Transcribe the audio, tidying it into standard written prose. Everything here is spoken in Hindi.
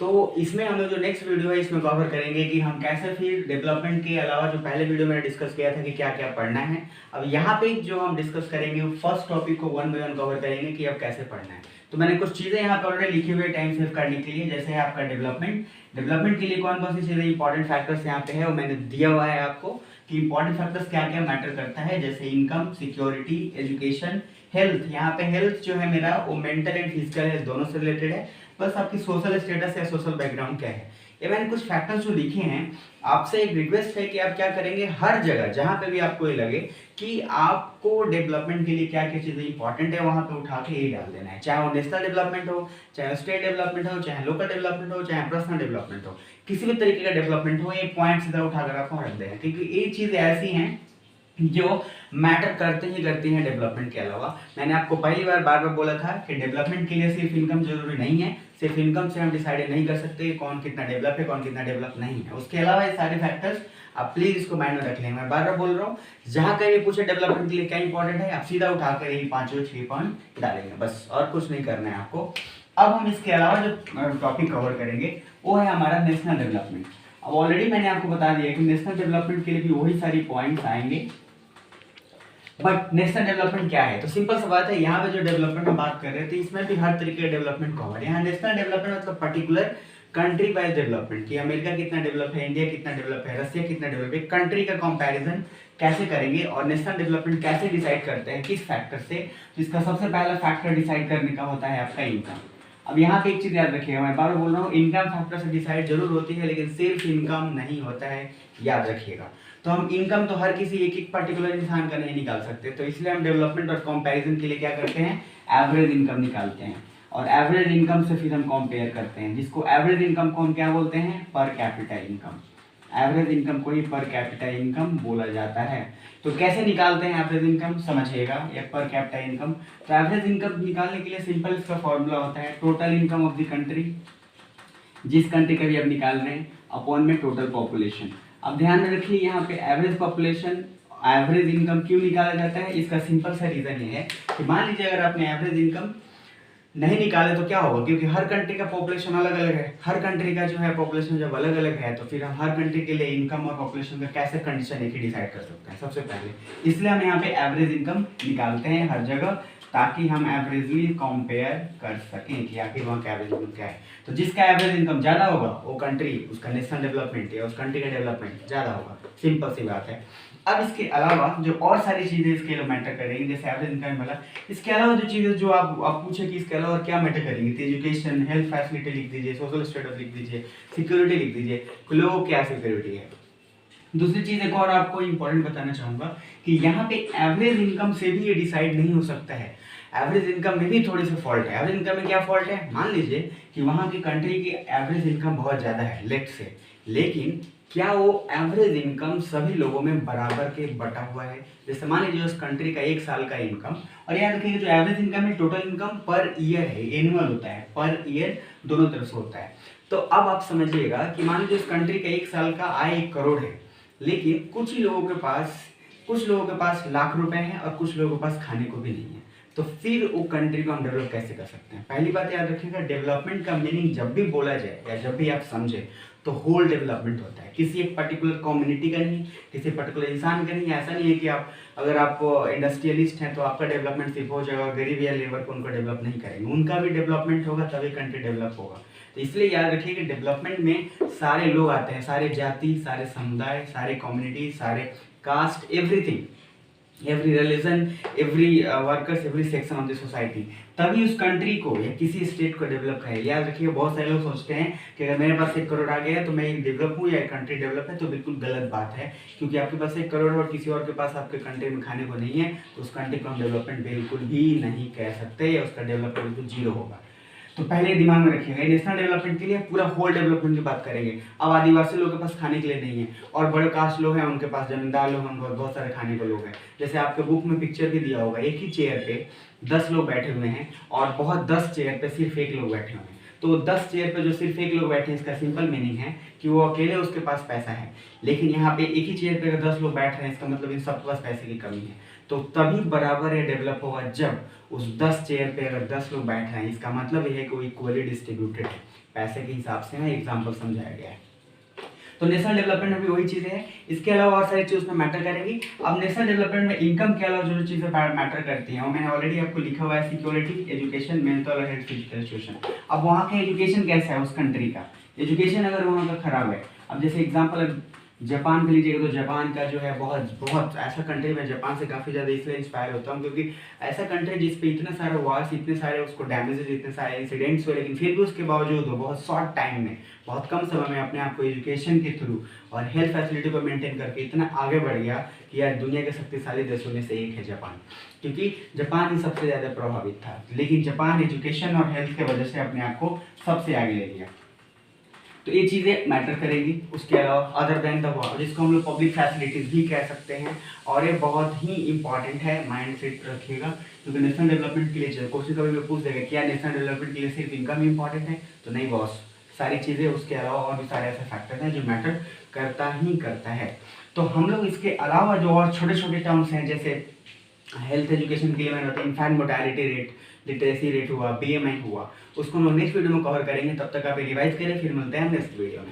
तो इसमें हम लोग जो नेक्स्ट वीडियो है इसमें कवर करेंगे कि हम कैसे फिर डेवलपमेंट के अलावा जो पहले वीडियो में डिस्कस किया था कि क्या क्या पढ़ना है, अब यहाँ पे जो हम डिस्कस करेंगे वो फर्स्ट टॉपिक को वन बाय वन कवर करेंगे कि अब कैसे पढ़ना है। तो मैंने कुछ चीज़ें यहाँ पर ऑलरेडी लिखी हुई है टाइम सेव करने के लिए, जैसे है आपका डेवलपमेंट के लिए कौन कौन सी चीज़ें इंपॉर्टेंट फैक्टर्स यहाँ पे है वो मैंने दिया हुआ है आपको कि इंपॉर्टेंट फैक्टर्स क्या क्या मैटर करता है, जैसे इनकम, सिक्योरिटी, एजुकेशन, हेल्थ। यहाँ पे हेल्थ जो है मेरा वो मेंटल एंड फिजिकल हेल्थ दोनों से रिलेटेड है, प्लस आपकी सोशल स्टेटस या सोशल बैकग्राउंड क्या है। ये मैंने कुछ फैक्टर्स जो लिखे हैं, आपसे एक रिक्वेस्ट है कि आप क्या करेंगे, हर जगह जहाँ पे भी आपको ये लगे कि आपको डेवलपमेंट के लिए क्या क्या चीज़ें इंपॉर्टेंट है वहाँ पे उठा के ये डाल देना है, चाहे वो नेशनल डेवलपमेंट हो, चाहे स्टेट डेवलपमेंट हो, चाहे लोकल डेवलपमेंट हो, चाहे पर्सनल डेवलपमेंट हो, किसी भी तरीके का डेवलपमेंट हो, ये पॉइंट सीधा उठाकर आपको रख देना, क्योंकि ये चीज़ें ऐसी हैं जो मैटर करते ही करती हैं डेवलपमेंट के अलावा। मैंने आपको पहली बार बार बोला था कि डेवलपमेंट के लिए सिर्फ इनकम जरूरी नहीं है, सिर्फ इनकम से हम डिसाइड नहीं कर सकते कौन कितना डेवलप है कौन कितना डेवलप नहीं है। उसके अलावा ये सारे फैक्टर्स आप प्लीज इसको माइंड में रख लें। मैं बार बार बोल रहा हूँ, जहाँ कहीं पूछे डेवलपमेंट के लिए क्या इंपॉर्टेंट है, आप सीधा उठाकर यही 5-6 पॉइंट डालेंगे, बस और कुछ नहीं करना है आपको। अब हम इसके अलावा जो टॉपिक कवर करेंगे वो है हमारा नेशनल डेवलपमेंट। अब ऑलरेडी मैंने आपको बता दिया कि नेशनल डेवलपमेंट के लिए भी वही सारी पॉइंट्स आएंगे, बट नेशनल डेवलपमेंट क्या है, तो सिंपल सा बात है, यहाँ पे जो डेवलपमेंट हम बात कर रहे थे इसमें भी हर तरीके का डेवलपमेंट कवर है। यहाँ नेशनल डेवलपमेंट मतलब पर्टिकुलर कंट्री वाइज डेवलपमेंट, कि अमेरिका कितना डेवलप है, इंडिया कितना डेवलप है, रशिया कितना डेवलप है, कंट्री का कंपैरिजन कैसे करेंगे और नेशनल डेवलपमेंट कैसे डिसाइड करते हैं, किस फैक्टर से। तो इसका सबसे पहला फैक्टर डिसाइड करने का होता है आपका इनकम। अब यहाँ पे एक चीज याद रखिएगा, मैं बार बार बोल रहा हूँ, इनकम फैक्टर से डिसाइड जरूर होती है लेकिन सिर्फ इनकम नहीं होता है, याद रखिएगा। तो हम इनकम तो हर किसी एक पर्टिकुलर इंसान का नहीं निकाल सकते, तो इसलिए हम डेवलपमेंट और कंपैरिजन के लिए क्या करते हैं, एवरेज इनकम निकालते हैं और एवरेज इनकम से फिर हम कंपेयर करते हैं, जिसको एवरेज इनकम को हम क्या बोलते हैं, per capita income. Average income को ही पर कैपिटा इनकम बोला जाता है। तो कैसे निकालते हैं एवरेज इनकम, समझिएगा, या पर कैपिटा इनकम। तो एवरेज इनकम निकालने के लिए सिंपल इसका फॉर्मूला होता है total income of the country, जिस कंट्री का भी आप निकाल रहे हैं, अपॉन में टोटल पॉपुलेशन। अब ध्यान में रखिए, यहाँ पे एवरेज पॉपुलेशन एवरेज इनकम क्यों निकाला जाता है, इसका सिंपल सा रीजन ये है कि मान लीजिए अगर आपने एवरेज इनकम नहीं निकाले तो क्या होगा, क्योंकि हर कंट्री का पॉपुलेशन अलग अलग है, हर कंट्री का जो है पॉपुलेशन जब अलग अलग है तो फिर हम हर कंट्री के लिए इनकम और पॉपुलेशन का कैसे कंडीशन एक ही डिसाइड कर सकते हैं सबसे पहले, इसलिए हम यहाँ पे एवरेज इनकम निकालते हैं हर जगह, ताकि हम एवरेजली कंपेयर कर सकें कि आखिर वहाँ का एवरेज इनकम क्या है। तो जिसका एवरेज इनकम ज़्यादा होगा वो कंट्री, उसका नेशनल डेवलपमेंट या उस कंट्री का डेवलपमेंट ज़्यादा होगा, सिंपल सी बात है। अब इसके अलावा जो और सारी चीज़ें इसके लिए मैटर करेंगी, जैसे एवरेज इनकम वाला, इसके अलावा जो चीज़ें जो आप पूछे कि इसके अलावा क्या मैटर करेंगी, तो एजुकेशन, हेल्थ फैसिलिटी लिख दीजिए, सोशल स्टेटस लिख दीजिए, सिक्योरिटी लिख दीजिए, लोगों क्या सिक्योरिटी है। दूसरी चीज़ एक और आपको इंपॉर्टेंट बताना चाहूँगा कि यहाँ पे एवरेज इनकम से भी ये डिसाइड नहीं हो सकता है, एवरेज इनकम में भी थोड़ी सी फॉल्ट है। एवरेज इनकम में क्या फॉल्ट है, मान लीजिए कि वहाँ की कंट्री की एवरेज इनकम बहुत ज़्यादा है लेट से, लेकिन क्या वो एवरेज इनकम सभी लोगों में बराबर के बटा हुआ है। जैसे मान लीजिए उस कंट्री का 1 साल का इनकम, और याद रखिए जो एवरेज इनकम है टोटल इनकम पर ईयर है, एनुअल होता है, पर ईयर दोनों तरफ से होता है। तो अब आप समझिएगा कि मान लीजिए उस कंट्री का 1 साल का आय 1 करोड़ है, लेकिन कुछ लोगों के पास लाख रुपए हैं और कुछ लोगों के पास खाने को भी नहीं है, तो फिर वो कंट्री को हम डेवलप कैसे कर सकते हैं। पहली बात याद रखिएगा, डेवलपमेंट का मीनिंग जब भी बोला जाए या जब भी आप समझे तो होल डेवलपमेंट होता है, किसी एक पर्टिकुलर कम्युनिटी का नहीं, किसी पर्टिकुलर इंसान का नहीं। ऐसा नहीं है कि अगर आप इंडस्ट्रियलिस्ट हैं तो आपका डेवलपमेंट सिर्फ हो जाएगा, गरीब या लेबर को उनको डेवलप नहीं करेंगे, उनका भी डेवलपमेंट होगा तभी कंट्री डेवलप होगा। तो इसलिए याद रखिए कि डेवलपमेंट में सारे लोग आते हैं, सारे जाति, सारे समुदाय, सारे कम्युनिटी, सारे caste, everything, every religion, every workers, every section of the society, तभी उस कंट्री को या किसी स्टेट को डेवलप करे। याद रखिए, बहुत सारे लोग सोचते हैं कि अगर मेरे पास 1 करोड़ आ गया तो मैं डेवलप हूँ या कंट्री डेवलप है, तो बिल्कुल गलत बात है, क्योंकि आपके पास 1 करोड़ और किसी और के पास आपके कंट्री में खाने को नहीं है, तो उस कंट्री को हम डेवलपमेंट बिल्कुल भी नहीं कह सकते, या उसका डेवलपमेंट बिल्कुल जीरो होगा। तो पहले दिमाग में रखिएगा, नेशनल डेवलपमेंट के लिए पूरा होल डेवलपमेंट की बात करेंगे। अब आदिवासी लोगों के पास खाने के लिए नहीं है और बड़े कास्ट लोग हैं, उनके पास जमींदार लोग हैं, बहुत सारे खाने को लोग हैं। जैसे आपके बुक में पिक्चर भी दिया होगा, एक ही चेयर पे 10 लोग बैठे हुए हैं और बहुत 10 चेयर पे सिर्फ 1 लोग बैठे हुए हैं। तो 10 चेयर पे जो सिर्फ 1 लोग बैठे हैं, इसका सिंपल मीनिंग है कि वो अकेले, उसके पास पैसा है। लेकिन यहाँ पे एक ही चेयर पे अगर 10 लोग बैठ रहे हैं, इसका मतलब इन सबके पास पैसे की कमी है। तो तभी बराबर ये डेवलप होगा जब उस 10 चेयर पे अगर 10 लोग बैठ रहे हैं, इसका मतलब ये है कि वो इक्वली डिस्ट्रीब्यूटेड है। पैसे के हिसाब से ना एग्जाम्पल समझाया गया है। तो नेशनल डेवलपमेंट में भी वही चीज़ें हैं, इसके अलावा और सारी चीज़ उसमें मैटर करेंगी। अब नेशनल डेवलपमेंट में इनकम के अलावा जो चीज़ें मैटर करती हैं वो मैंने ऑलरेडी आपको लिखा हुआ है, सिक्योरिटी, एजुकेशन, मेंटल और हेल्थ फिजिकल सिचुएशन। अब वहाँ का एजुकेशन कैसा है उस कंट्री का, एजुकेशन अगर वहाँ का खराब है, अब जैसे एग्जाम्पल जापान का लीजिएगा तो जापान का जो है बहुत ऐसा कंट्री, मैं जापान से काफ़ी ज़्यादा इसलिए इंस्पायर होता हूँ क्योंकि ऐसा कंट्री जिस पे इतने सारे वॉर्स, इतने सारे उसको डैमेजेस, इतने सारे इंसिडेंट्स हुए, लेकिन फिर भी उसके बावजूद वो बहुत शॉर्ट टाइम में, बहुत कम समय में अपने आप को एजुकेशन के थ्रू और हेल्थ फैसिलिटी को मेंटेन करके इतना आगे बढ़ गया कि यार दुनिया के शक्तिशाली देशों में से एक है जापान, क्योंकि जापान ही सबसे ज़्यादा प्रभावित था, लेकिन जापान एजुकेशन और हेल्थ के वजह से अपने आप को सबसे आगे ले गया। तो ये चीज़ें मैटर करेंगी। उसके अलावा अदर देन द वॉर, जिसको हम लोग पब्लिक फैसिलिटीज़ भी कह सकते हैं, और ये बहुत ही इंपॉर्टेंट है, माइंड सेट रखिएगा, क्योंकि नेशनल डेवलपमेंट के लिए क्वेश्चन कभी भी पूछ देगा क्या नेशनल डेवलपमेंट के लिए सिर्फ इनकम ही इंपॉर्टेंट है, तो नहीं बॉस, सारी चीज़ें उसके अलावा और भी सारे ऐसे फैक्टर हैं जो मैटर करता ही करता है। तो हम लोग इसके अलावा जो और छोटे छोटे टर्म्स हैं, जैसे हेल्थ एजुकेशन के लिए मैंने बताया infant mortality rate, literacy rate हुआ, BMI हुआ, उसको हम लोग नेक्स्ट वीडियो में कवर करेंगे। तब तक आप रिवाइज करें, फिर मिलते हैं नेक्स्ट वीडियो में।